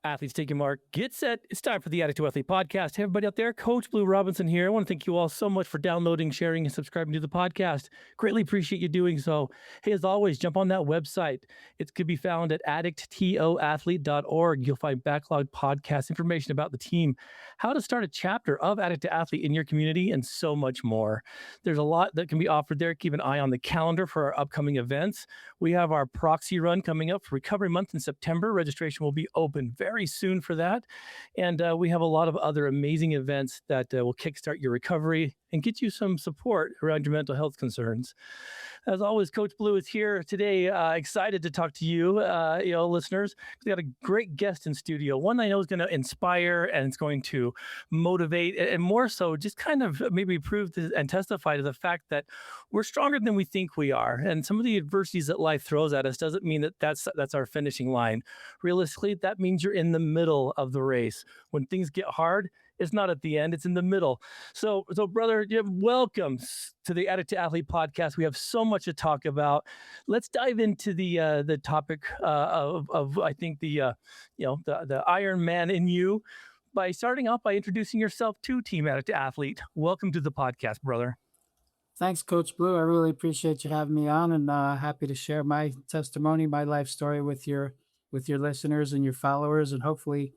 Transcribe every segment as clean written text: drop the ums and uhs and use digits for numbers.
Athletes, take your mark, get set. It's time for the Addict to Athlete podcast. Hey, everybody out there, Coach Blu Robinson here. I want to thank you all so much for downloading, sharing, and subscribing to the podcast. Greatly appreciate you doing so. Hey, as always, jump on that website. It could be found at addicttoathlete.org. You'll find backlog podcast information about the team, how to start a chapter of Addict to Athlete in your community, and so much more. There's a lot that can be offered there. Keep an eye on the calendar for our upcoming events. We have our proxy run coming up for Recovery Month in September. Registration will be open very soon for that. And we have a lot of other amazing events that will kickstart your recovery and get you some support around your mental health concerns. As always, Coach Blu is here today. Excited to talk to you, listeners. We got a great guest in studio, one I know is going to inspire and it's going to motivate, and more so just kind of maybe prove and testify to the fact that we're stronger than we think we are. And some of the adversities that life throws at us doesn't mean that that's our finishing line. Realistically, that means you're in the middle of the race. When things get hard, it's not at the end, it's in the middle. So brother, welcome to the Addict to Athlete podcast. We have so much to talk about. Let's dive into the topic of I think the Ironman in you by starting off by introducing yourself to Team Addict to Athlete. Welcome to the podcast, brother. Thanks, Coach Blu. I really appreciate you having me on, and happy to share my testimony, my life story with your listeners and your followers, and hopefully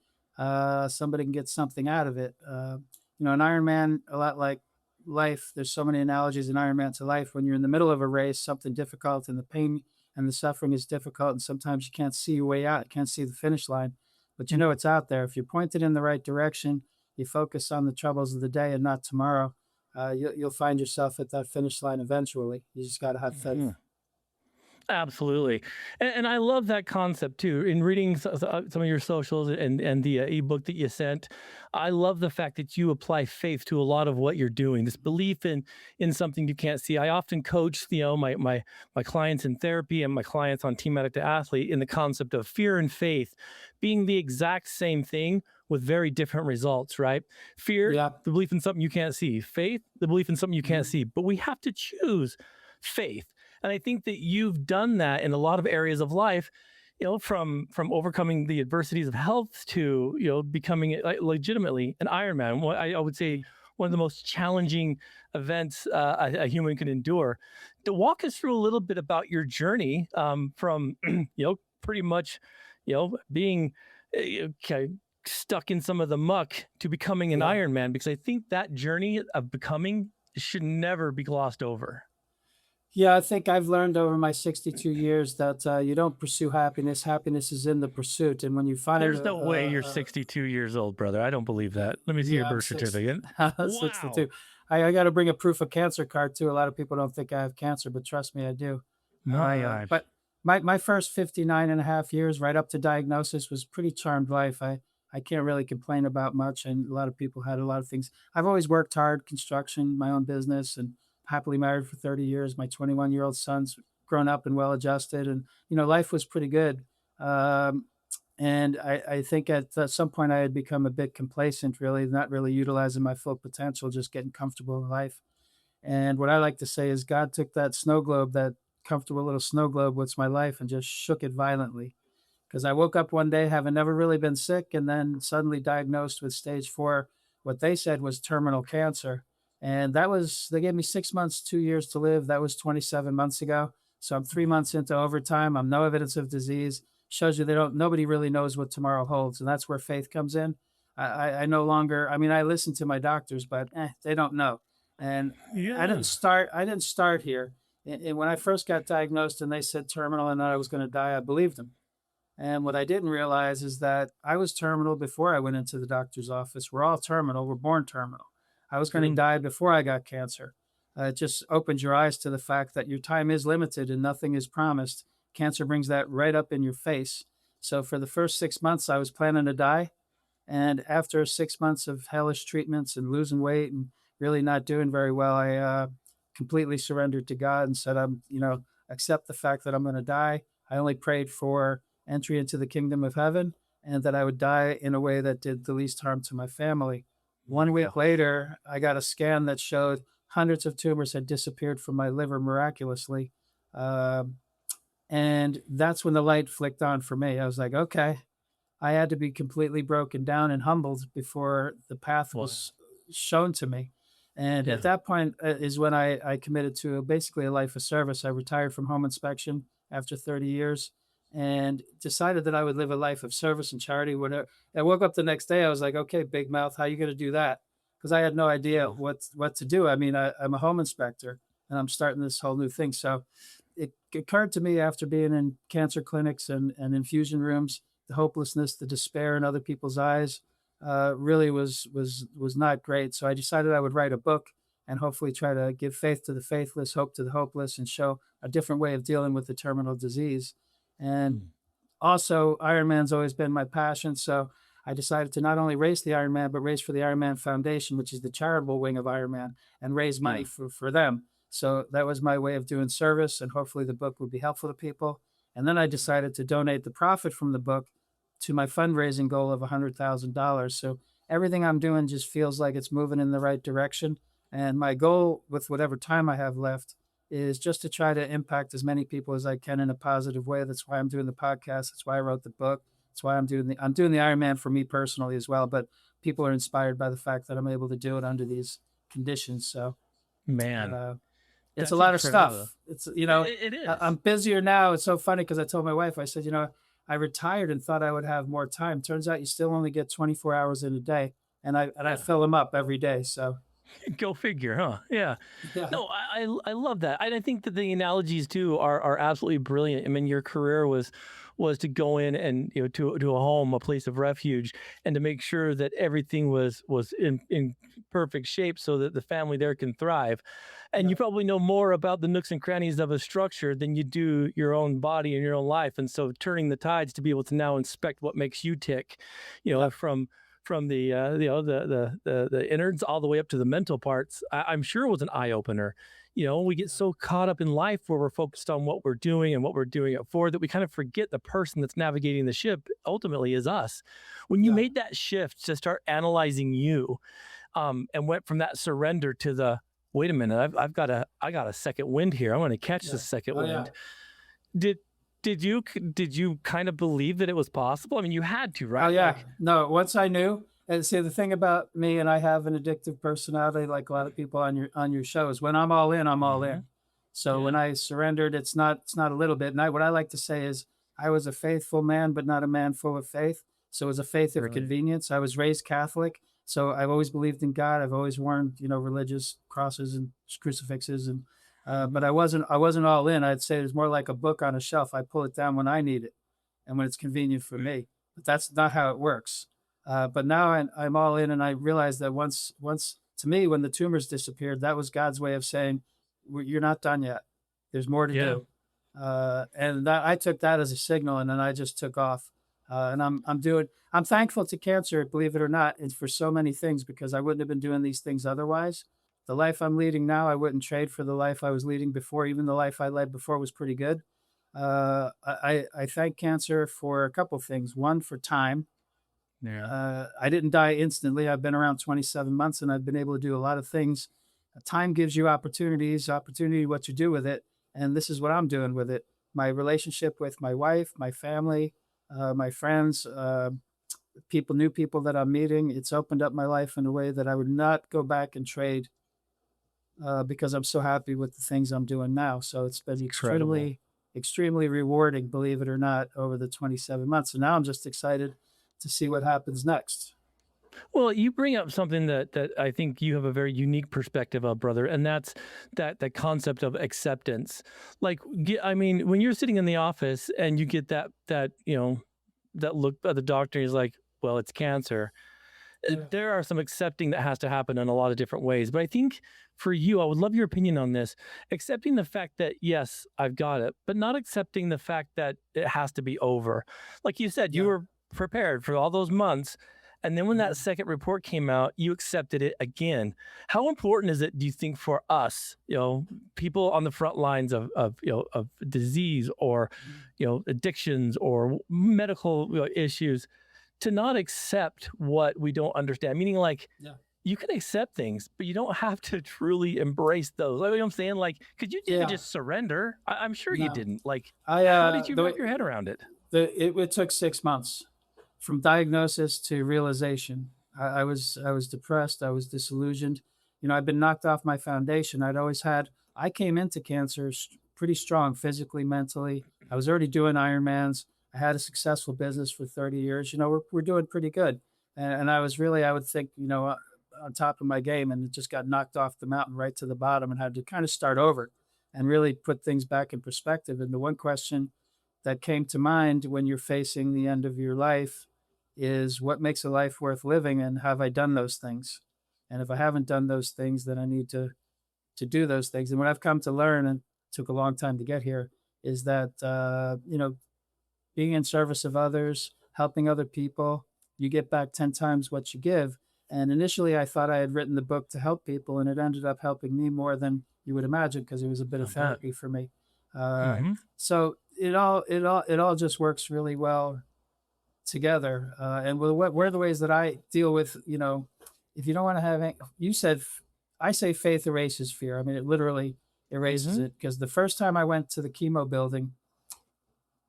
somebody can get something out of it. An Ironman, a lot like life, there's so many analogies in Ironman to life. When you're in the middle of a race, something difficult, and the pain and the suffering is difficult, and sometimes you can't see your way out, can't see the finish line, but you know it's out there. If you're pointed in the right direction, you focus on the troubles of the day and not tomorrow, you'll find yourself at that finish line eventually. You just got to have faith. Mm-hmm. Absolutely. And I love that concept too. In reading some of your socials and the ebook that you sent, I love the fact that you apply faith to a lot of what you're doing, this belief in something you can't see. I often coach, my clients in therapy and my clients on Team Addict to Athlete in the concept of fear and faith being the exact same thing with very different results, right? Fear, the belief in something you can't see. Faith, the belief in something you can't see. But we have to choose faith. And I think that you've done that in a lot of areas of life, from overcoming the adversities of health to, becoming legitimately an Ironman. I would say one of the most challenging events a human can endure. To walk us through a little bit about your journey from, pretty much, being stuck in some of the muck to becoming an Ironman, because I think that journey of becoming should never be glossed over. Yeah, I think I've learned over my 62 years that you don't pursue happiness. Happiness is in the pursuit. And when you find... There's no way you're 62 years old, brother. I don't believe that. Let me see your birth certificate. Wow. 62. I got to bring a proof of cancer card, too. A lot of people don't think I have cancer, but trust me, I do. But my first 59 and a half years, right up to diagnosis, was pretty charmed life. I can't really complain about much. And a lot of people had a lot of things. I've always worked hard, construction, my own business, and happily married for 30 years. My 21-year-old son's grown up and well-adjusted, and, life was pretty good. And I think at some point I had become a bit complacent, really, not really utilizing my full potential, just getting comfortable in life. And what I like to say is God took that snow globe, that comfortable little snow globe, what's my life, and just shook it violently. Because I woke up one day having never really been sick, and then suddenly diagnosed with stage 4, what they said was terminal cancer. And they gave me 6 months, 2 years to live. That was 27 months ago. So I'm 3 months into overtime. I'm no evidence of disease. Shows you nobody really knows what tomorrow holds. And that's where faith comes in. I no longer, I listen to my doctors, but they don't know. And I didn't start here. And when I first got diagnosed and they said terminal and that I was going to die, I believed them. And what I didn't realize is that I was terminal before I went into the doctor's office. We're all terminal. We're born terminal. I was going to die before I got cancer. It just opened your eyes to the fact that your time is limited and nothing is promised. Cancer brings that right up in your face. So for the first 6 months, I was planning to die. And after 6 months of hellish treatments and losing weight and really not doing very well, I completely surrendered to God and said, accept the fact that I'm going to die. I only prayed for entry into the kingdom of heaven and that I would die in a way that did the least harm to my family. 1 week later, I got a scan that showed hundreds of tumors had disappeared from my liver miraculously. And that's when the light flicked on for me. I was like, okay, I had to be completely broken down and humbled before the path Wow. was shown to me. And Yeah. at that point is when I committed to basically a life of service. I retired from home inspection after 30 years and decided that I would live a life of service and charity. Whatever. I woke up the next day, I was like, okay, big mouth, how are you going to do that? Because I had no idea Yeah. what to do. I mean, I'm a home inspector and I'm starting this whole new thing. So it occurred to me after being in cancer clinics and infusion rooms, the hopelessness, the despair in other people's eyes really was not great. So I decided I would write a book and hopefully try to give faith to the faithless, hope to the hopeless, and show a different way of dealing with the terminal disease. And also, Ironman's always been my passion. So I decided to not only race the Ironman, but race for the Ironman Foundation, which is the charitable wing of Ironman, and raise money for them. So that was my way of doing service, and hopefully the book would be helpful to people. And then I decided to donate the profit from the book to my fundraising goal of $100,000. So everything I'm doing just feels like it's moving in the right direction. And my goal with whatever time I have left is just to try to impact as many people as I can in a positive way. That's why I'm doing the podcast. That's why I wrote the book. That's why I'm doing the Ironman for me personally as well. But people are inspired by the fact that I'm able to do it under these conditions. So, Man, it's that's a lot of incredible. stuff. It's, you know, It is. I'm busier now. It's so funny because I told my wife, I said, you know, I retired and thought I would have more time. Turns out you still only get 24 hours in a day. And I fill them up every day. So Go figure, huh? Yeah. yeah, No, I love that. I think that the analogies too are absolutely brilliant. I mean, your career was to go in and to a home, a place of refuge, and to make sure that everything was in perfect shape so that the family there can thrive. And yeah, you probably know more about the nooks and crannies of a structure than you do your own body and your own life. And so turning the tides to be able to now inspect what makes you tick, yeah, from the the innards all the way up to the mental parts, I'm sure it was an eye opener. We get so caught up in life where we're focused on what we're doing and what we're doing it for that we kind of forget the person that's navigating the ship ultimately is us. When you yeah, made that shift to start analyzing you, and went from that surrender to the wait a minute, I got a second wind here. I'm going to catch yeah. the second Oh yeah. wind. Did did you kind of believe that it was possible? I mean, you had to, Oh right? yeah. Like, No, once I knew, and see the thing about me, and I have an addictive personality like a lot of people on your shows. When I'm all in, I'm all mhm, in. So when yeah, I surrendered, it's not a little bit. And what I like to say is I was a faithful man, but not a man full of faith. So it was a faith of brilliant. convenience. I was raised Catholic. So I've always believed in God. I've always worn, religious crosses and crucifixes and but Mhm. I wasn't all in. I'd say it's more like a book on a shelf. I pull it down when I need it and when it's convenient for me. But that's not how it works. But now I'm all in, and I realized that once to me, when the tumors disappeared, that was God's way of saying, "You're not done yet. There's more to Yeah. do." And I took that as a signal, and then I just took off. And I'm thankful to cancer, believe it or not, it's for so many things because I wouldn't have been doing these things otherwise. The life I'm leading now, I wouldn't trade for the life I was leading before. Even the life I led before was pretty good. I thank cancer for a couple of things. One, for time. Yeah. I didn't die instantly. I've been around 27 months and I've been able to do a lot of things. Time gives you opportunity, what you do with it. And this is what I'm doing with it. My relationship with my wife, my family, my friends, new people that I'm meeting, it's opened up my life in a way that I would not go back and trade because I'm so happy with the things I'm doing now. So it's been Incredible. extremely rewarding, believe it or not, over the 27 months. And now I'm just excited to see what happens next. Well, you bring up something that I think you have a very unique perspective of, brother, and that's that concept of acceptance. Like, I mean, when you're sitting in the office and you get that look at the doctor, he's like, "Well, it's cancer." Yeah. There are some accepting that has to happen in a lot of different ways. But I think for you, I would love your opinion on this. Accepting the fact that, yes, I've got it, but not accepting the fact that it has to be over. Like you said, you Yeah. were prepared for all those months. And then when that Mhm. second report came out, you accepted it again. How important is it, do you think, for us, people on the front lines of disease or, addictions or medical issues, to not accept what we don't understand? Meaning, like, Yeah. you can accept things, but you don't have to truly embrace those. Like, you know what I'm saying? Like, because you didn't Yeah. just surrender. I'm sure you No. didn't. Like, I how did you the wrap your head around it? it took 6 months. from diagnosis to realization. I was depressed. I was disillusioned. You know, I'd been knocked off my foundation. I came into cancer pretty strong physically, mentally. I was already doing Ironmans. I had a successful business for 30 years. You know, we're doing pretty good. And I was really, I would think, you know, on top of my game, and it just got knocked off the mountain right to the bottom and had to kind of start over and really put things back in perspective. And the one question that came to mind when you're facing the end of your life is, what makes a life worth living, and have I done those things? And if I haven't done those things, then I need to do those things. And what I've come to learn, and took a long time to get here, is that you know, being in service of others, helping other people, you get back 10 times what you give. And initially, I thought I had written the book to help people, and it ended up helping me more than you would imagine, because it was a bit of therapy for me. Mm-hmm. So it all just works really well together. And what are the ways that I deal with, you know, if you don't want to have, you said, I say faith erases fear. I mean, it literally erases it, because the first time I went to the chemo building,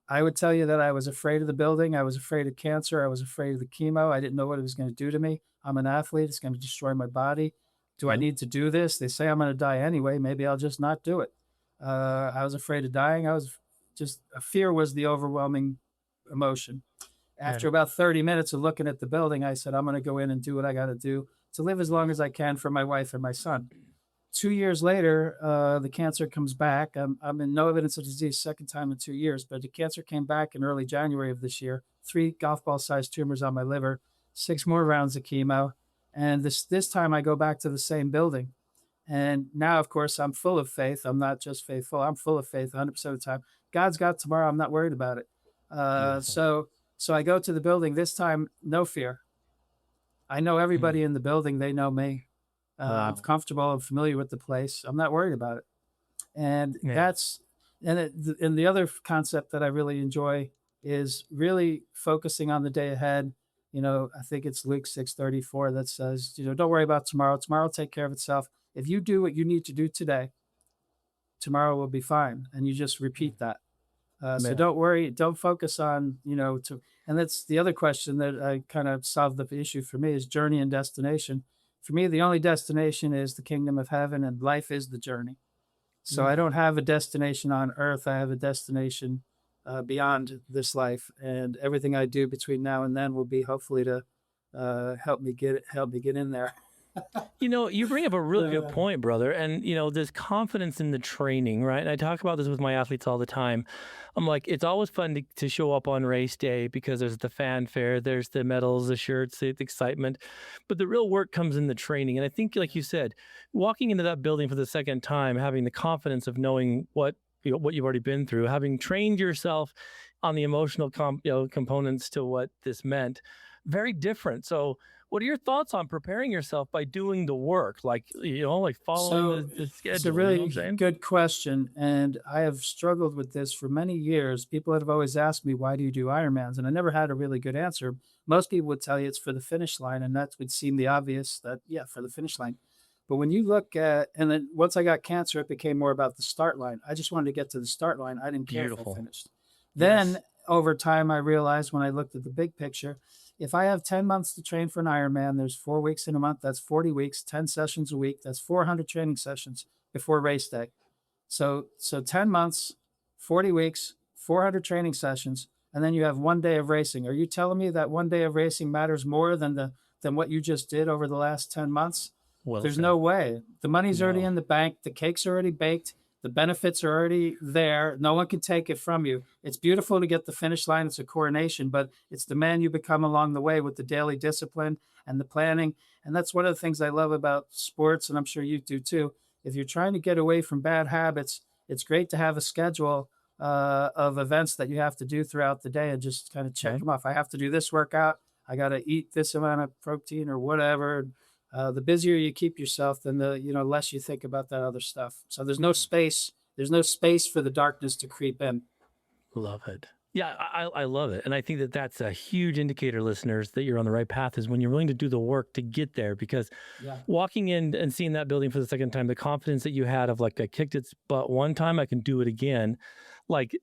I would tell you that I was afraid of the building. I was afraid of cancer. I was afraid of the chemo. I didn't know what it was going to do to me. I'm an athlete. It's going to destroy my body. Do I need to do this? They say I'm going to die anyway. Maybe I'll just not do it. I was afraid of dying. Fear was the overwhelming emotion. After about 30 minutes of looking at the building, I said, I'm going to go in and do what I got to do to live as long as I can for my wife and my son. 2 years later, the cancer comes back. I'm in no evidence of disease, second time in 2 years, but the cancer came back in early January of this year. 3 golf ball sized tumors on my liver, 6 more rounds of chemo. And this time I go back to the same building. And now, of course, I'm full of faith. I'm not just faithful. I'm full of faith 100% of the time. God's got tomorrow. I'm not worried about it. So I go to the building. This time, no fear. I know everybody in the building. They know me. I'm comfortable. I'm familiar with the place. I'm not worried about it. And and the other concept that I really enjoy is really focusing on the day ahead. You know, I think it's Luke 6:34 that says, you know, don't worry about tomorrow. Tomorrow will take care of itself. If you do what you need to do today, tomorrow will be fine. And you just repeat that. So don't worry. Don't focus on, you know, and that's the other question that I kind of solved the issue for me, is journey and destination. For me, the only destination is the kingdom of heaven, and life is the journey. So I don't have a destination on earth. I have a destination beyond this life, and everything I do between now and then will be hopefully to help me get in there. You know, you bring up a really good point, brother. And, you know, there's confidence in the training, right? And I talk about this with my athletes all the time. I'm like, it's always fun to show up on race day, because there's the fanfare, there's the medals, the shirts, the excitement. But the real work comes in the training. And I think, like you said, walking into that building for the second time, having the confidence of knowing what you've already been through, having trained yourself on the emotional components to what this meant, very different. So what are your thoughts on preparing yourself by doing the work, like, you know, like following the schedule? It's a really good question. And I have struggled with this for many years. People have always asked me, why do you do Ironmans? And I never had a really good answer. Most people would tell you it's for the finish line. And that would seem the obvious, that, yeah, for the finish line. But when you look at, and then once I got cancer, it became more about the start line. I just wanted to get to the start line. I didn't care if I finished. Then over time, I realized, when I looked at the big picture, if I have 10 months to train for an Ironman, there's 4 weeks in a month. That's 40 weeks, 10 sessions a week. That's 400 training sessions before race day. So 10 months, 40 weeks, 400 training sessions, and then you have 1 day of racing. Are you telling me that 1 day of racing matters more than what you just did over the last 10 months? Well, there's no way. The money's already in the bank. The cake's already baked. The benefits are already there. No one can take it from you. It's beautiful to get the finish line. It's a coronation, but it's the man you become along the way with the daily discipline and the planning. And that's one of the things I love about sports, and I'm sure you do too. If you're trying to get away from bad habits, it's great to have a schedule of events that you have to do throughout the day, and just kind of check them off. I have to do this workout. I got to eat this amount of protein or whatever. The busier you keep yourself, then the less you think about that other stuff. So there's no space. There's no space for the darkness to creep in. Love it. Yeah, I love it. And I think that that's a huge indicator, listeners, that you're on the right path, is when you're willing to do the work to get there. Because walking in and seeing that building for the second time, the confidence that you had of, like, I kicked its butt one time, I can do it again. Like,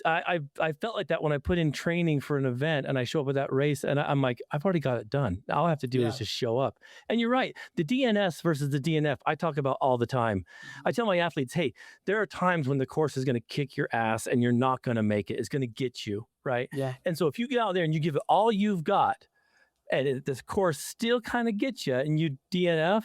I felt like that when I put in training for an event and I show up at that race and I'm like, I've already got it done. All I have to do is Yeah. just show up. And you're right. The DNS versus the DNF, I talk about all the time. I Mhm. tell my athletes, hey, there are times when the course is going to kick your ass and you're not going to make it. It's going to get you, right? Yeah. And so if you get out there and you give it all you've got, and this course still kind of gets you and you DNF,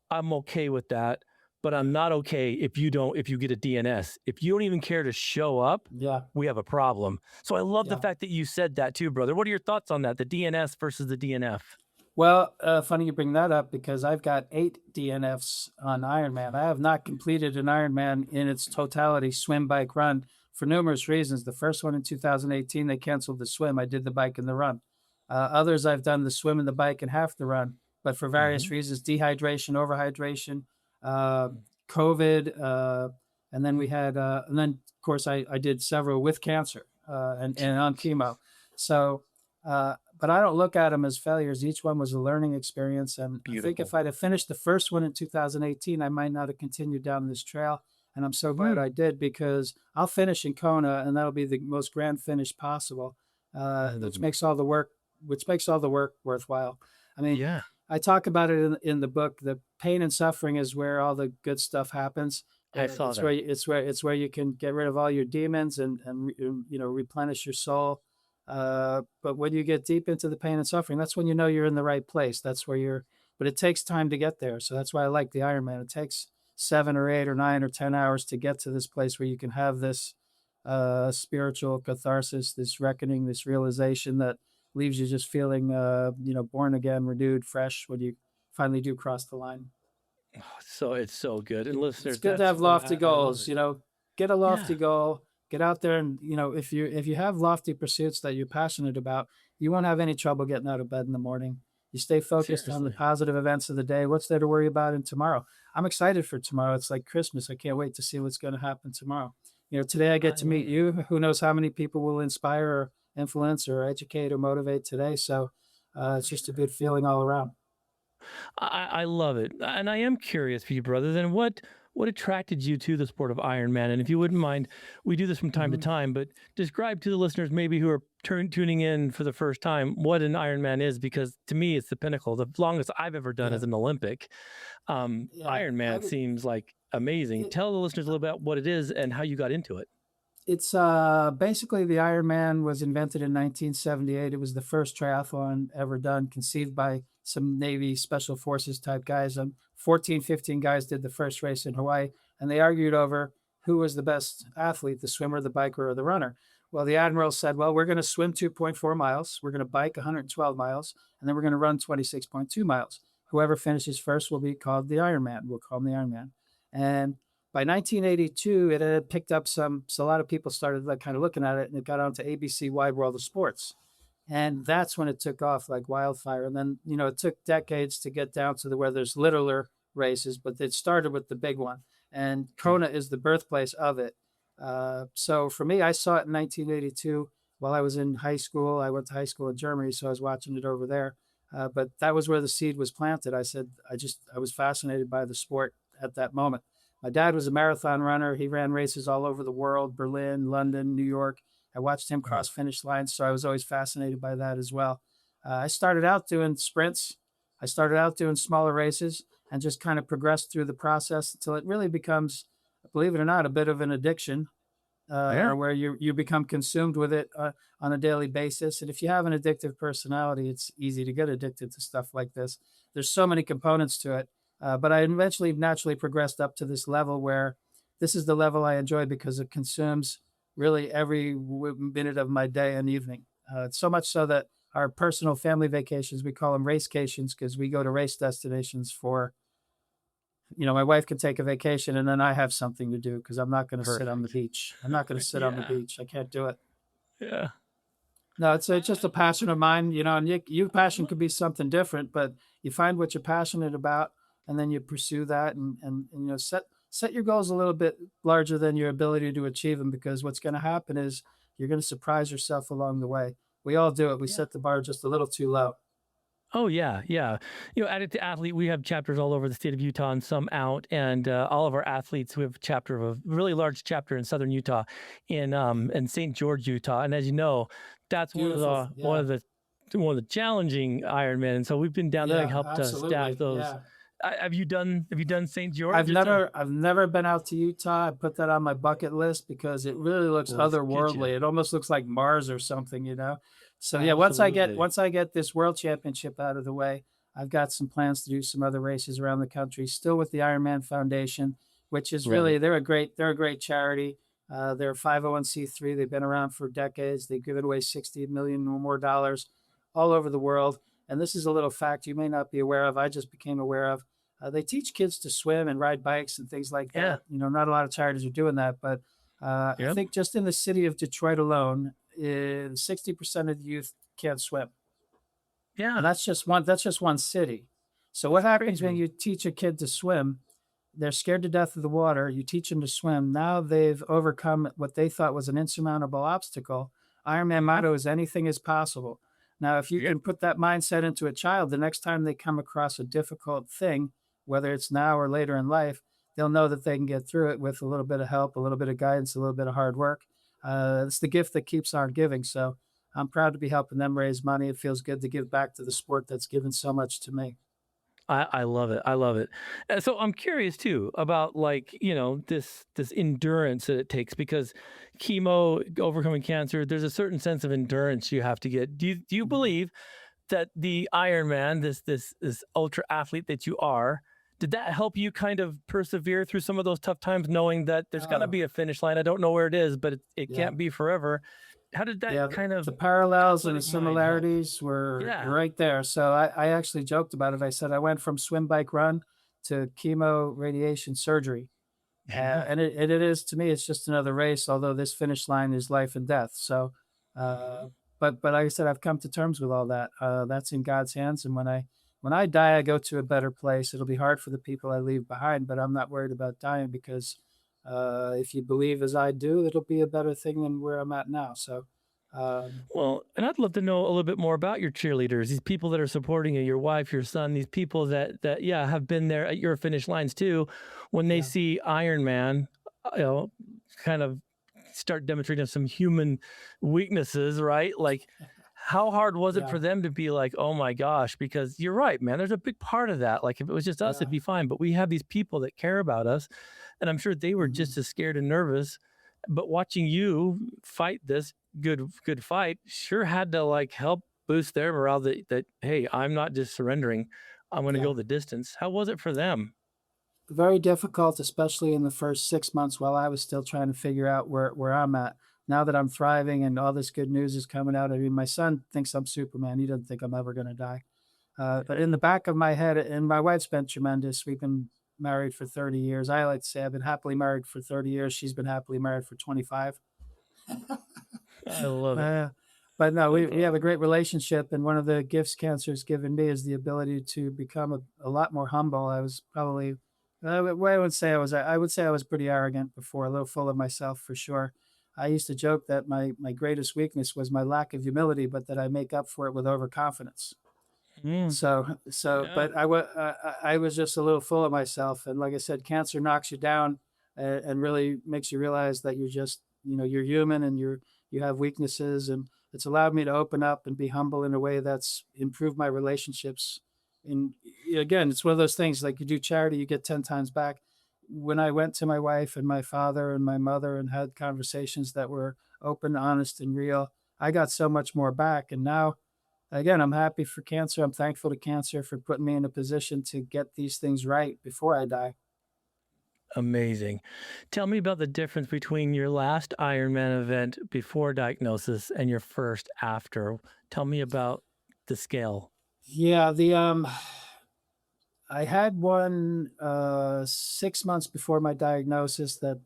I'm okay with that. But I'm not okay if you get a DNS. If you don't even care to show up, Yeah. we have a problem. So I love the Yeah. fact that you said that too, brother. What are your thoughts on that? The DNS versus the DNF? Well, funny you bring that up because I've got 8 DNFs on Ironman. I have not completed an Ironman in its totality, swim, bike, run, for numerous reasons. The first one in 2018, they canceled the swim. I did the bike and the run. Others, I've done the swim and the bike and half the run, but for various Mhm. reasons, dehydration, overhydration, uh, COVID, and then and then of course I did several with cancer and on chemo. So but I don't look at them as failures. Each one was a learning experience. And I think if Beautiful. I'd have finished the first one in 2018, I might not have continued down this trail. And I'm so glad Mm. I did because I'll finish in Kona, and that'll be the most grand finish possible, That's which makes all the work worthwhile. I mean, yeah, I talk about it in the book. The pain and suffering is where all the good stuff happens. I saw It's where that. it's where you can get rid of all your demons and replenish your soul. But when you get deep into the pain and suffering, that's when you know you're in the right place. That's where you're. But it takes time to get there. So that's why I like the Ironman. It takes 7 or 8 or 9 or 10 hours to get to this place where you can have this spiritual catharsis, this reckoning, this realization that leaves you just feeling, born again, renewed, fresh when you finally do cross the line. So it's so good. And It's listeners, good to that's have what lofty I love goals. it. Get a Yeah, lofty goal, get out there, and if you have lofty pursuits that you're passionate about, you won't have any trouble getting out of bed in the morning. You stay focused on the seriously. positive events of the day. What's there to worry about in tomorrow? I'm excited for tomorrow. It's like Christmas. I can't wait to see what's going to happen tomorrow. Today I get I to meet love it. you. Who knows how many people will inspire or influence or educate or motivate today? So it's For just a sure. good feeling all around. I love it, and I am curious for you, brother. Then what attracted you to the sport of Ironman? And if you wouldn't mind, we do this from time to Mhm. time, but describe to the listeners maybe who are tuning in for the first time what an Ironman is, because to me it's the pinnacle, the longest I've ever done Yeah, as an Olympic. yeah. Ironman seems like amazing. It, Tell the listeners a little about what it is and how you got into it. It's basically the Ironman was invented in 1978. It was the first triathlon ever done, conceived by some Navy Special Forces type guys. 14, 15 guys did the first race in Hawaii, and they argued over who was the best athlete, the swimmer, the biker, or the runner. Well, the admiral said, well, we're going to swim 2.4 miles, we're going to bike 112 miles, and then we're going to run 26.2 miles. Whoever finishes first will be called the Ironman. We'll call him the Ironman. And by 1982, it had picked up so a lot of people started like kind of looking at it, and it got onto ABC Wide World of Sports. And that's when it took off like wildfire. And then, it took decades to get down to where there's littler races, but it started with the big one. And Mm. Kona is the birthplace of it. So for me, I saw it in 1982 while I was in high school. I went to high school in Germany, so I was watching it over there. But that was where the seed was planted. I was fascinated by the sport at that moment. My dad was a marathon runner. He ran races all over the world, Berlin, London, New York. I watched him Oh, cross finish lines, so I was always fascinated by that as well. I started out doing sprints. I started out doing smaller races and just kind of progressed through the process until it really becomes, believe it or not, a bit of an addiction, yeah. or where you become consumed with it on a daily basis. And if you have an addictive personality, it's easy to get addicted to stuff like this. There's so many components to it, but I eventually naturally progressed up to this level where this is the level I enjoy because it consumes really every minute of my day and evening. So much so that our personal family vacations, we call them racecations because we go to race destinations for, my wife can take a vacation and then I have something to do because I'm not going to sit on the Perfect. beach. I'm not going to sit on the Yeah. beach. I can't do it. Yeah. No, it's just I, a passion of mine, and your I passion love could be something different, but you find what you're passionate about and then you pursue that and set your goals a little bit larger than your ability to achieve them because what's going to happen is you're going to surprise yourself along the way. We all do it. We yeah. set the bar just a little too low. Oh yeah, yeah. Addict to Athlete, we have chapters all over the state of Utah and some out, and all of our athletes, we have a chapter of a really large chapter in southern Utah, in St. George, Utah. And as you know, that's Beautiful. Yeah. one of the challenging Ironman. And so we've been down there and Yeah, helped staff absolutely. those. Yeah. Have you done St. George? It's I've never been out to Utah. I put that on my bucket list because it really looks let's get you. otherworldly. It almost looks like Mars or something, you know. So yeah, Absolutely. once I get this world championship out of the way, I've got some plans to do some other races around the country, still with the Ironman Foundation, which is really Right. they're a great charity. They're a 501c3. They've been around for decades. They've given away 60 million or more dollars all over the world. And this is a little fact you may not be aware of. I just became aware of. They teach kids to swim and ride bikes and things like Yeah. that. You know, not a lot of charities are doing that, but I Yep. think just in the city of Detroit alone, 60% of the youth can't swim, Yeah. and that's just one city. So what It's happens when crazy. you teach a kid to swim? They're scared to death of the water. You teach them to swim. Now they've overcome what they thought was an insurmountable obstacle. Ironman Yep. motto is anything is possible. Now, if you Yep. can put that mindset into a child, the next time they come across a difficult thing, whether it's now or later in life, they'll know that they can get through it with a little bit of help, a little bit of guidance, a little bit of hard work. It's the gift that keeps on giving. So I'm proud to be helping them raise money. It feels good to give back to the sport that's given so much to me. I love it. I love it. So I'm curious too about like, this endurance that it takes because chemo, overcoming cancer, there's a certain sense of endurance you have to get. Do you Mhm. believe that the Ironman, this ultra athlete that you are, did that help you kind of persevere through some of those tough times, knowing that there's gonna Oh, be a finish line? I don't know where it is, but it yeah. can't be forever. How did that Yeah, kind of the parallels and the athletic mind help? similarities were Yeah. right there. So I actually joked about it. I said I went from swim, bike, run to chemo, radiation, surgery. Yeah. And it is to me, it's just another race, although this finish line is life and death. So, Mhm. but like I said, I've come to terms with all that. That's in God's hands. And when I die, I go to a better place. It'll be hard for the people I leave behind, but I'm not worried about dying because if you believe as I do, it'll be a better thing than where I'm at now. So, um, Well, and I'd love to know a little bit more about your cheerleaders, these people that are supporting you, your wife, your son, these people that yeah, have been there at your finish lines too. When they yeah, see Iron Man, kind of start demonstrating some human weaknesses, right? Like how hard was it yeah, for them to be like, "Oh my gosh," because you're right, man, there's a big part of that. Like if it was just us, yeah. it'd be fine, but we have these people that care about us, and I'm sure they were Mhm. just as scared and nervous. But watching you fight this good fight sure had to like help boost their morale that hey, I'm not just surrendering. I'm going to Yeah. go the distance. How was it for them? Very difficult, especially in the first 6 months while I was still trying to figure out where I'm at. Now that I'm thriving and all this good news is coming out, I mean, my son thinks I'm Superman. He doesn't think I'm ever going to die. But in the back of my head, and my wife's been tremendous. We've been married for 30 years. I like to say I've been happily married for 30 years. She's been happily married for 25. I love it. Uh, but no, I we love have a it. great relationship. And one of the gifts cancer's given me is the ability to become a lot more humble. I was probably, I would say I would say I was pretty arrogant before, a little full of myself for sure. I used to joke that my greatest weakness was my lack of humility, but that I make up for it with overconfidence. Mm, yeah. But I was just a little full of myself, and like I said, cancer knocks you down and really makes you realize that you're just, you know, you're human and you have weaknesses, and it's allowed me to open up and be humble in a way that's improved my relationships. And again, it's one of those things like you do charity, you get 10 times back. When I went to my wife and my father and my mother and had conversations that were open, honest, and real, I got so much more back, and now again, I'm happy for cancer. I'm thankful to cancer for putting me in a position to get these things right before I die. Amazing. Tell me about the difference between your last Ironman event before diagnosis and your first after. Tell me about the scale. Yeah, the I had one 6 months before my diagnosis that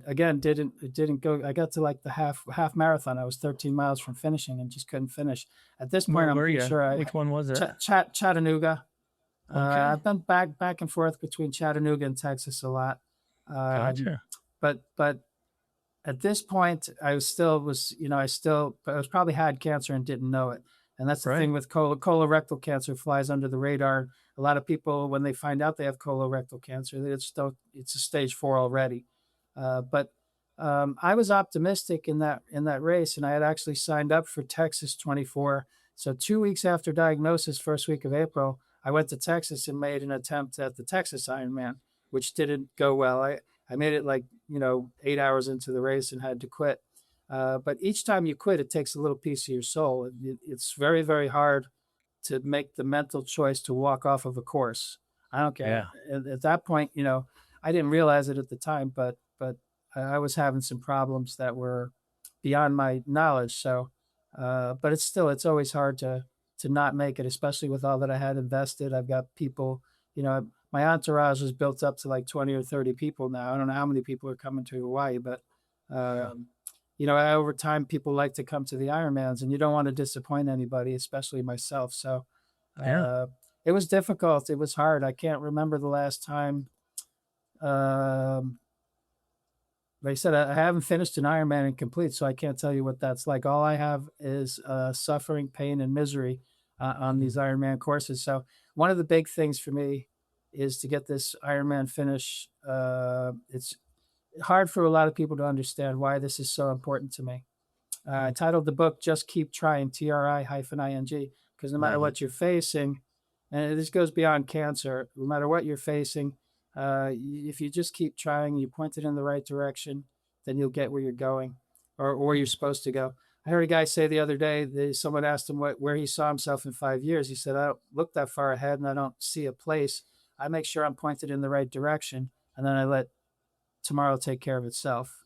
again didn't go. I got to like the half marathon. I was 13 miles from finishing and just couldn't finish. At this Where point, I'm were pretty you? sure Which one was it? Chattanooga. Okay. I've been back and forth between Chattanooga and Texas a lot. Um, Gotcha. but at this point, I was still was you know I was probably had cancer and didn't know it. And that's the Right. thing with colorectal cancer, flies under the radar. A lot of people, when they find out they have colorectal cancer, it's a stage 4 already. But I was optimistic in that race, and I had actually signed up for Texas 24. So 2 weeks after diagnosis, first week of April, I went to Texas and made an attempt at the Texas Ironman, which didn't go well. I made it like 8 hours into the race and had to quit. But each time you quit, it takes a little piece of your soul. It's very, very hard to make the mental choice to walk off of a course. I don't care. Yeah. At that point, I didn't realize it at the time, but I was having some problems that were beyond my knowledge. So, but it's always hard to not make it, especially with all that I had invested. I've got people, my entourage is built up to like 20 or 30 people now. I don't know how many people are coming to Hawaii, but Yeah. over time, people like to come to the Ironmans, and you don't want to disappoint anybody, especially myself. So Yeah. uh, it was difficult. It was hard. I can't remember the last time. Um, like I said, I haven't finished an Ironman and complete, so I can't tell you what that's like. All I have is suffering, pain, and misery on these Mm. Ironman courses. So one of the big things for me is to get this Ironman finish. It's hard for a lot of people to understand why this is so important to me. I Mm. titled the book "Just Keep Trying," TRI-ING, because no matter Love it. what you're facing, and this goes beyond cancer, no matter what you're facing, if you just keep trying, you point it in the right direction, then you'll get where you're going, or where you're Mm. supposed to go. I heard a guy say the other day, someone asked him where he saw himself in 5 years. He said, "I don't look that far ahead, and I don't see a place. I make sure I'm pointed in the right direction, and then I let tomorrow take care of itself."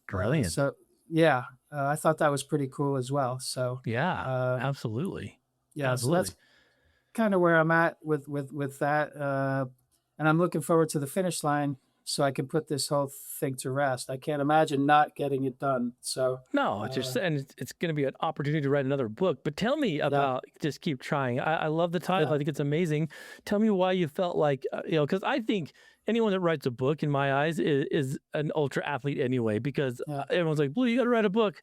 Brilliant. So yeah, I thought that was pretty cool as well. So Yeah. uh, Absolutely. yeah, so that's Absolutely. kind of where I'm at with that, and I'm looking forward to the finish line so I can put this whole thing to rest. I can't imagine not getting it done. So No, it's uh, just and it's going to be an opportunity to write another book. But tell me yeah, about just keep trying. I love the title. yeah, I think it's amazing. Tell me why you felt like because I think anyone that writes a book, in my eyes, is an ultra athlete anyway. Because yeah, everyone's like, "Blue, you got to write a book."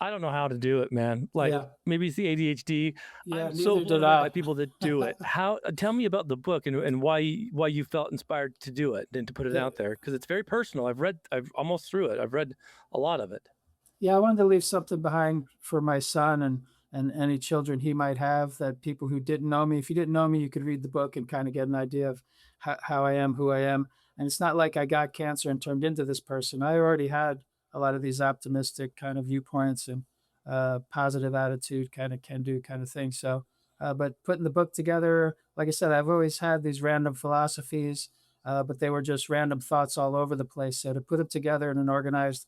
I don't know how to do it, man. Like yeah, maybe it's the ADHD. yeah. I'm so Neither blown did away by I. people that do it. How? Tell me about the book and why you felt inspired to do it and to put it The- out there because it's very personal. I've almost through it. I've read a lot of it. Yeah, I wanted to leave something behind for my son and any children he might have, that people who didn't know me, if you didn't know me, you could read the book and kind of get an idea of how I am, who I am. And it's not like I got cancer and turned into this person. I already had a lot of these optimistic kind of viewpoints and positive attitude, kind of can do kind of thing. So, but putting the book together, like I said, I've always had these random philosophies, but they were just random thoughts all over the place. So to put them together in an organized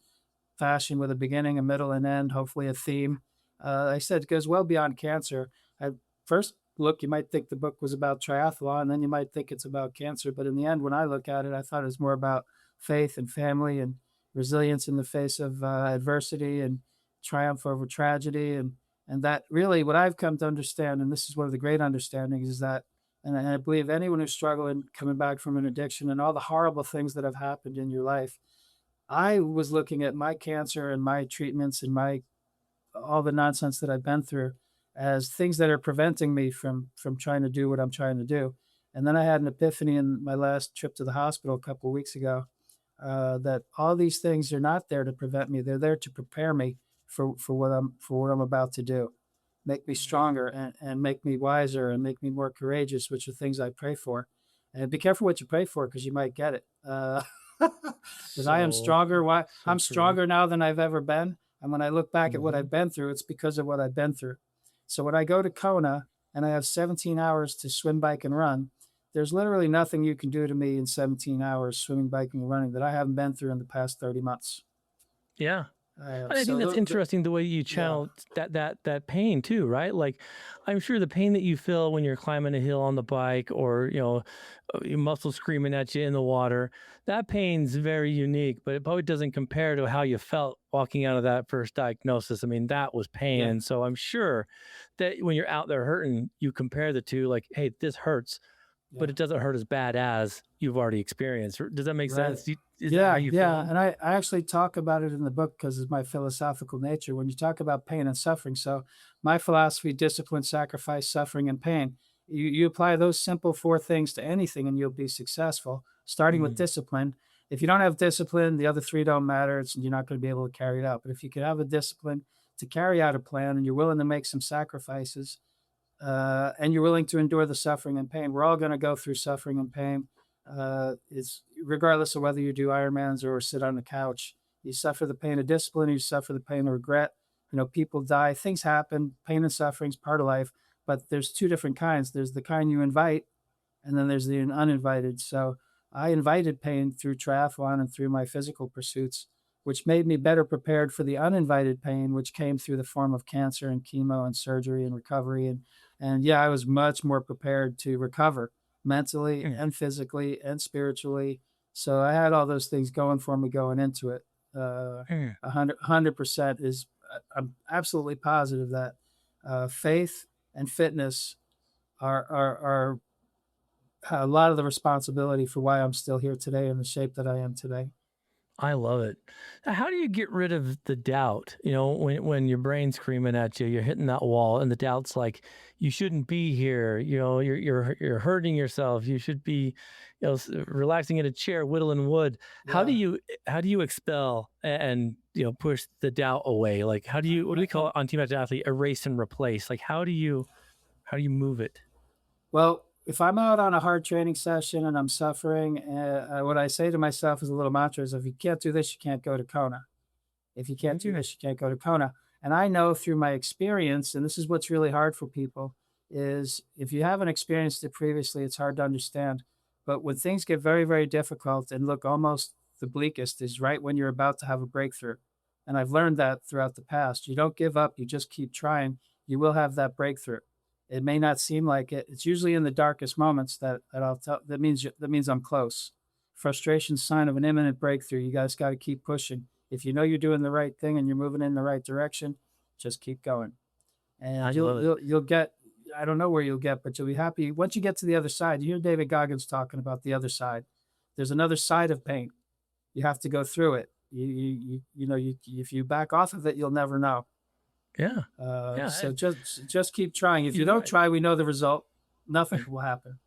fashion with a beginning, a middle, and end, hopefully a theme. I said it goes well beyond cancer. At first look, you might think the book was about triathlon, and then you might think it's about cancer. But in the end, when I look at it, I thought it was more about faith and family and resilience in the face of adversity and triumph over tragedy. And that really what I've come to understand, and this is one of the great understandings, is that, and I believe anyone who's struggling coming back from an addiction and all the horrible things that have happened in your life, I was looking at my cancer and my treatments and my all the nonsense that I've been through as things that are preventing me from trying to do what I'm trying to do. And then I had an epiphany in my last trip to the hospital a couple of weeks ago, that all these things are not there to prevent me. They're there to prepare me for what I'm about to do, make me stronger and make me wiser and make me more courageous, which are things I pray for. And be careful what you pray for because you might get it. Because I am So stronger. Why so I'm true. stronger now than I've ever been. And when I look back at what Mhm. I've been through, it's because of what I've been through. So when I go to Kona and I have 17 hours to swim, bike, and run, there's literally nothing you can do to me in 17 hours swimming, biking, and running that I haven't been through in the past 30 months. Yeah. And I think So that's interesting the way you yeah, channel that pain too, right? Like, I'm sure the pain that you feel when you're climbing a hill on the bike, or your muscles screaming at you in the water, that pain's very unique. But it probably doesn't compare to how you felt walking out of that first diagnosis. I mean, that was pain, yeah, and so I'm sure that when you're out there hurting, you compare the two. Like, hey, this hurts, but Yeah. it doesn't hurt as bad as you've already experienced. Does that make Right. sense? Is that how Yeah, you yeah. feel? And I actually talk about it in the book because of my philosophical nature. When you talk about pain and suffering, so my philosophy, discipline, sacrifice, suffering, and pain, you apply those simple four things to anything and you'll be successful, starting with Mm. discipline. If you don't have discipline, the other three don't matter. You're not going to be able to carry it out. But if you can have a discipline to carry out a plan and you're willing to make some sacrifices, and you're willing to endure the suffering and pain. We're all going to go through suffering and pain. It's regardless of whether you do Ironmans or sit on the couch. You suffer the pain of discipline. You suffer the pain of regret. People die. Things happen. Pain and suffering is part of life. But there's two different kinds. There's the kind you invite, and then there's the uninvited. So I invited pain through triathlon and through my physical pursuits, which made me better prepared for the uninvited pain, which came through the form of cancer and chemo and surgery and recovery. And yeah, I was much more prepared to recover mentally Mm. and physically and spiritually. So I had all those things going for me going into it. Mm. 100% is, I'm absolutely positive that faith and fitness are a lot of the responsibility for why I'm still here today in the shape that I am today. I love it. How do you get rid of the doubt? When your brain's screaming at you, you're hitting that wall, and the doubt's like, you shouldn't be here. You're hurting yourself. You should be, relaxing in a chair, whittling wood. How do Yeah. you expel and push the doubt away? Like, what do we call it on Team Athlete? Erase and replace. Like, how do you move it? Well, if I'm out on a hard training session and I'm suffering, what I say to myself is a little mantra is if you can't do this, you can't go to Kona. If you can't do Mm. this, you can't go to Kona. And I know through my experience, and this is what's really hard for people, is if you haven't experienced it previously, it's hard to understand. But when things get very, very difficult and look almost the bleakest is right when you're about to have a breakthrough. And I've learned that throughout the past. You don't give up, you just keep trying. You will have that breakthrough. It may not seem like it. It's usually in the darkest moments that I'll tell that means I'm close. Frustration's sign of an imminent breakthrough. You guys got to keep pushing. If you know you're doing the right thing and you're moving in the right direction, just keep going. I And love it. you'll get, I don't know where you'll get, but you'll be happy once you get to the other side. You hear David Goggins talking about the other side. There's another side of pain. You have to go through it. If you back off of it, you'll never know. Yeah. Yeah. So just keep trying. If you You're don't right. try, we know the result. Nothing will happen.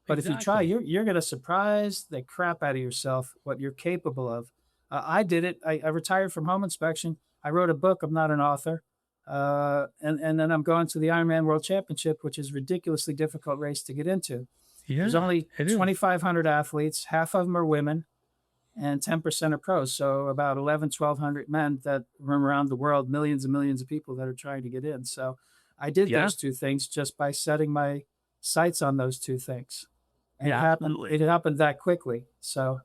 But if you try, Exactly. you're going to surprise the crap out of yourself what you're capable of. I did it. I retired from home inspection. I wrote a book. I'm not an author. And then I'm going to the Ironman World Championship, which is a ridiculously difficult race to get into. There's Yeah, only it is. 2,500 athletes. Half of them are women and 10% are pros. So about 1,200 men that roam around the world, millions and millions of people that are trying to get in. So I did Yeah. those two things just by setting my sights on those two things. And it Yeah, happened, absolutely. it happened that quickly. So,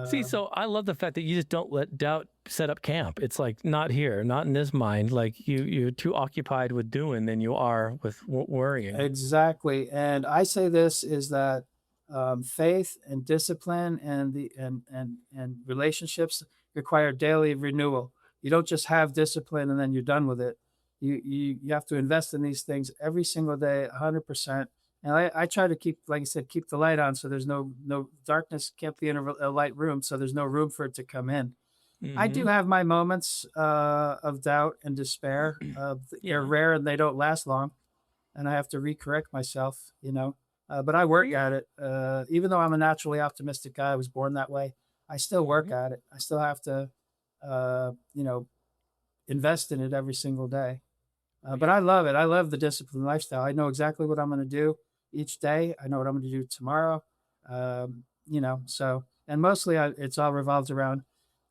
See, um, so I love the fact that you just don't let doubt set up camp. It's like not here, not in this mind. Like you're too occupied with doing than you are with worrying. exactly. And I say this is that faith and discipline and relationships require daily renewal. You don't just have discipline and then you're done with it. You have to invest in these things every single day, 100%. And I try to keep, like I said, keep the light on so there's no darkness can't be in a light room, so there's no room for it to come in. I do Hmm. have my moments of doubt and despair. They're Yeah. rare and they don't last long, and I have to recorrect myself. But I work Yeah. at it. Even though I'm a naturally optimistic guy, I was born that way. I still work Hmm. at it. I still have to, uh, you know, invest in it every single day. But Yeah. I love it. I love the disciplined lifestyle. I know exactly what I'm going to do each day. I know what I'm going to do tomorrow. So, and mostly it's all revolves around,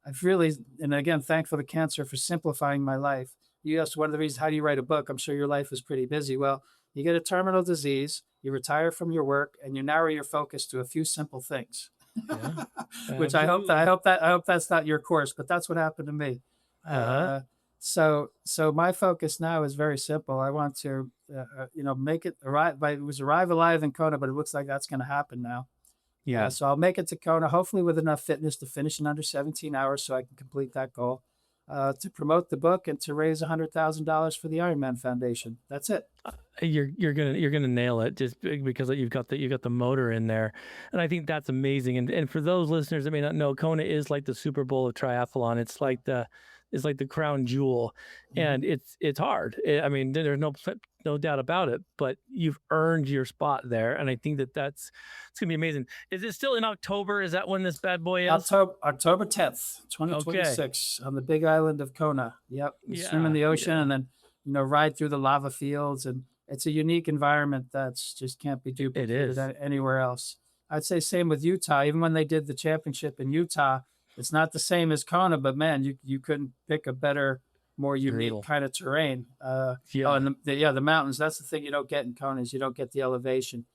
I've really, and again, thankful to cancer for simplifying my life. You asked one of the reasons, how do you write a book? I'm sure your life is pretty busy. Well, you get a terminal disease, you retire from your work, and you narrow your focus to a few simple things. Yeah. Which I hope that Absolutely. I hope that's not your course, but that's what happened to me. Uh-huh. So my focus now is very simple. I want to, make it arrive. It was arrive alive in Kona, but it looks like that's going to happen now. Yeah. So I'll make it to Kona, hopefully with enough fitness to finish in under 17 hours so I can complete that goal. to promote the book and to raise $100,000 for the Ironman Foundation. That's it. You're gonna nail it just because you've got the motor in there, and I think that's amazing. And for those listeners that may not know, Kona is like the Super Bowl of triathlon. It's like the crown jewel, and it's hard. I mean, there's no doubt about it. But you've earned your spot there, and I think it's gonna be amazing. Is it still in October? Is that when this bad boy is? October 10th, 2026, on the Big Island of Kona. Yep, you swim in the ocean and then ride through the lava fields, and it's a unique environment that's just can't be duplicated anywhere else. I'd say same with Utah. Even when they did the championship in Utah, it's not the same as Kona, but man, you couldn't pick a better, more unique kind of terrain. Oh, and the mountains. That's the thing you don't get in Kona is you don't get the elevation.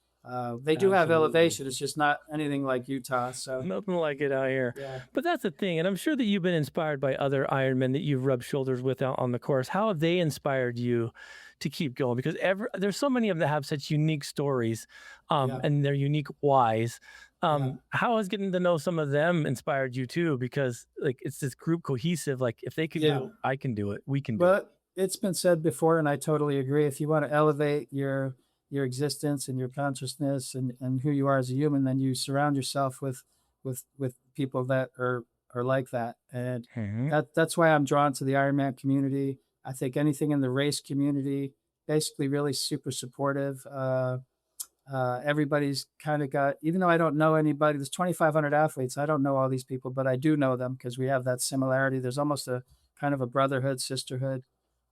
They do have elevation. It's just not anything like Utah. So nothing like it out here. Yeah. But that's the thing, and I'm sure that you've been inspired by other Ironmen that you've rubbed shoulders with out on the course. How have they inspired you to keep going? Because there's so many of them that have such unique stories, and they're unique whys. How has getting to know some of them inspired you too? Because like it's this group cohesive. Like if they can do it, I can do it. We can do it. But it's been said before, and I totally agree. If you want to elevate your existence and your consciousness and who you are as a human, then you surround yourself with people that are like that. And that's why I'm drawn to the Ironman community. I think anything in the race community, basically really super supportive. Everybody's kind of got, even though I don't know anybody, there's 2,500 athletes. I don't know all these people, but I do know them because we have that similarity. There's almost a kind of a brotherhood, sisterhood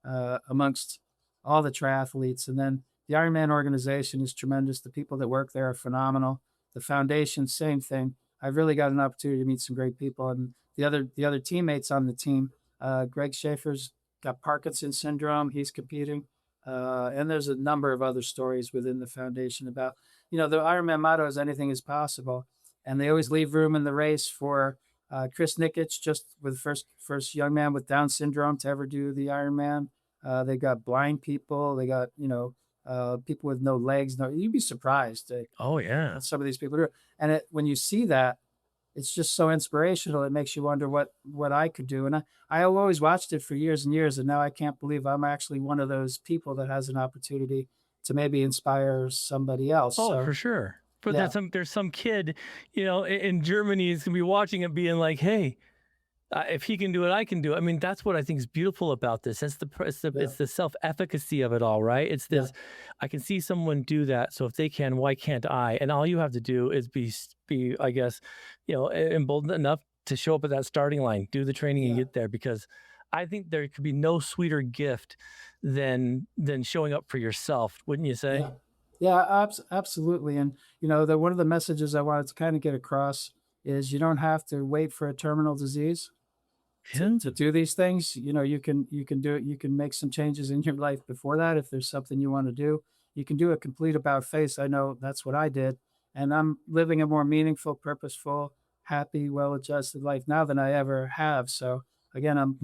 amongst all the triathletes. And then the Ironman organization is tremendous. The people that work there are phenomenal. The foundation, same thing. I've really got an opportunity to meet some great people. And the other teammates on the team, Greg Schaefer's got Parkinson's syndrome. He's competing. And there's a number of other stories within the foundation about, the Ironman motto is anything is possible. And they always leave room in the race for Chris Nikic, just with first young man with Down syndrome to ever do the Ironman. They got blind people. They got, people with no legs. You'd be surprised. Some of these people do. And when you see that, it's just so inspirational. It makes you wonder what I could do. And I always watched it for years and years. And now I can't believe I'm actually one of those people that has an opportunity to maybe inspire somebody else. Oh, for sure. But there's some kid, in Germany is going to be watching it being like, hey, if he can do it, I can do it. I mean, that's what I think is beautiful about this. It's the self-efficacy of it all, right? It's this, I can see someone do that. So if they can, why can't I? And all you have to do is be, I guess, emboldened enough to show up at that starting line, do the training and get there. Because I think there could be no sweeter gift than showing up for yourself, wouldn't you say? Yeah, absolutely. And, one of the messages I wanted to kind of get across is you don't have to wait for a terminal disease to do these things. You can do it. You can make some changes in your life before that. If there's something you want to do, you can do a complete about face. I know that's what I did. And I'm living a more meaningful, purposeful, happy, well-adjusted life now than I ever have. So again,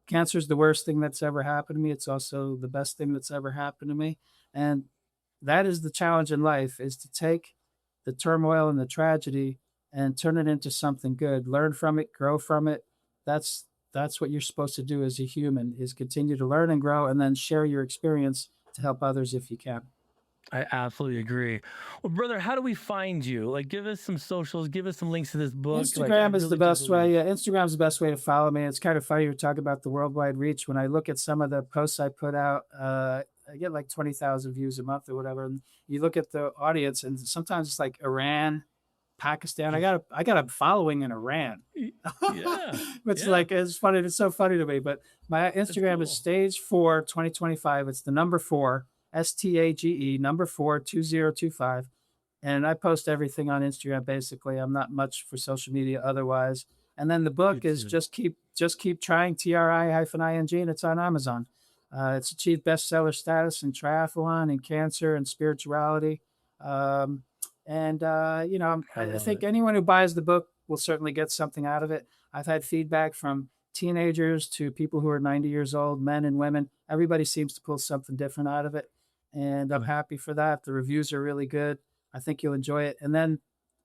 cancer is the worst thing that's ever happened to me. It's also the best thing that's ever happened to me. And that is the challenge in life, is to take the turmoil and the tragedy and turn it into something good, learn from it, grow from it. That's what you're supposed to do as a human, is continue to learn and grow, and then share your experience to help others if you can. I absolutely agree. Well, brother, how do we find you? Like, give us some socials, give us some links to this book. Instagram is the best way. Yeah, Instagram is the best way to follow me. It's kind of funny to talk about the worldwide reach. When I look at some of the posts I put out, I get like 20,000 views a month or whatever. And you look at the audience, and sometimes it's like Iran, Pakistan. I got a following in Iran. It's funny. It's so funny to me. But my Instagram is stage 4 2025. It's the number 4, STAGE, number 4 2025. And I post everything on Instagram. Basically, I'm not much for social media otherwise. And then the book is just keep trying, TRI-ING, and it's on Amazon. It's achieved bestseller status in triathlon and cancer and spirituality. I think anyone who buys the book will certainly get something out of it. I've had feedback from teenagers to people who are 90 years old, men and women. Everybody seems to pull something different out of it. And I'm happy for that. The reviews are really good. I think you'll enjoy it. And then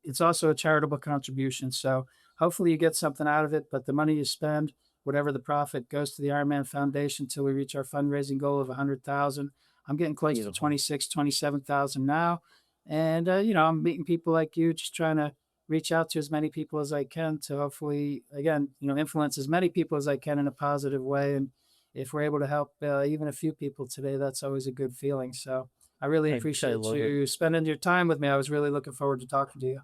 it's also a charitable contribution. So hopefully you get something out of it, but the money you spend, whatever the profit goes to the Ironman Foundation until we reach our fundraising goal of 100,000. I'm getting close to 26, 27,000 now. And, I'm meeting people like you, just trying to reach out to as many people as I can to hopefully, again, influence as many people as I can in a positive way. And if we're able to help even a few people today, that's always a good feeling. So I really appreciate you spending your time with me. I was really looking forward to talking to you.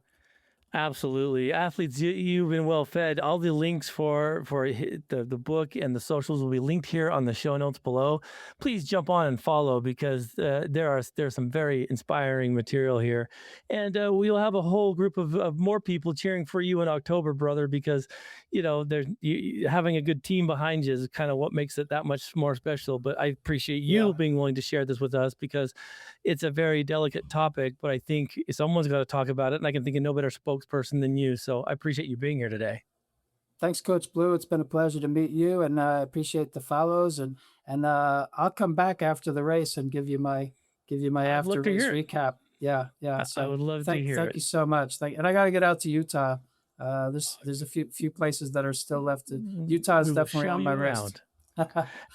Absolutely. Athletes, you've been well fed. All the links for the book and the socials will be linked here on the show notes below. Please jump on and follow, because there's some very inspiring material here. And we'll have a whole group of more people cheering for you in October, brother, because, having a good team behind you is kind of what makes it that much more special. But I appreciate you being willing to share this with us, because it's a very delicate topic, but I think someone's got to talk about it. And I can think of no better spokesperson than you. So I appreciate you being here today. Thanks, Coach Blu. It's been a pleasure to meet you, and I appreciate the follows. And I'll come back after the race and give you my after race recap. Yeah. So I would love to hear it. Thank you so much. And I got to get out to Utah. There's a few places that are still left. Utah is definitely on my list.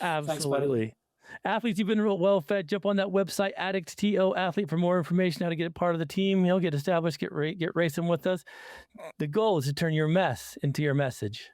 Absolutely. Thanks, Athletes, you've been real well fed. Jump on that website, Addict TO Athlete, for more information, how to get a part of the team. Get established, get racing with us. The goal is to turn your mess into your message.